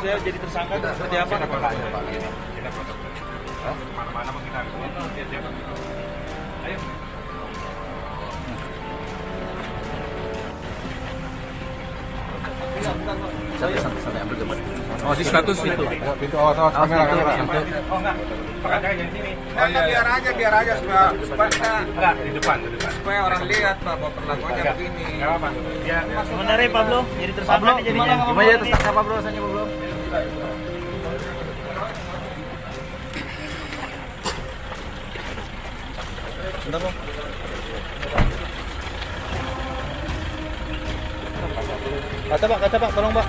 saya jadi tersangka seperti apa? Mana-mana mau kita ayo. Sampai ambil gambar. Oh, di status itu. Pintu awas kamera. Oh enggak. Pakai di sini. Oh, iya. biar aja supaya Enggak, di depan. supaya orang lihat Pak bahwa perlakuannya begini. Enggak apa-apa. Ya, Sebenarnya Pablo jadi tersangka nih jadinya. Gimana ya tersangka Pablo rasanya Pablo? Bentar Bang. Kaca Pak, tolong Pak.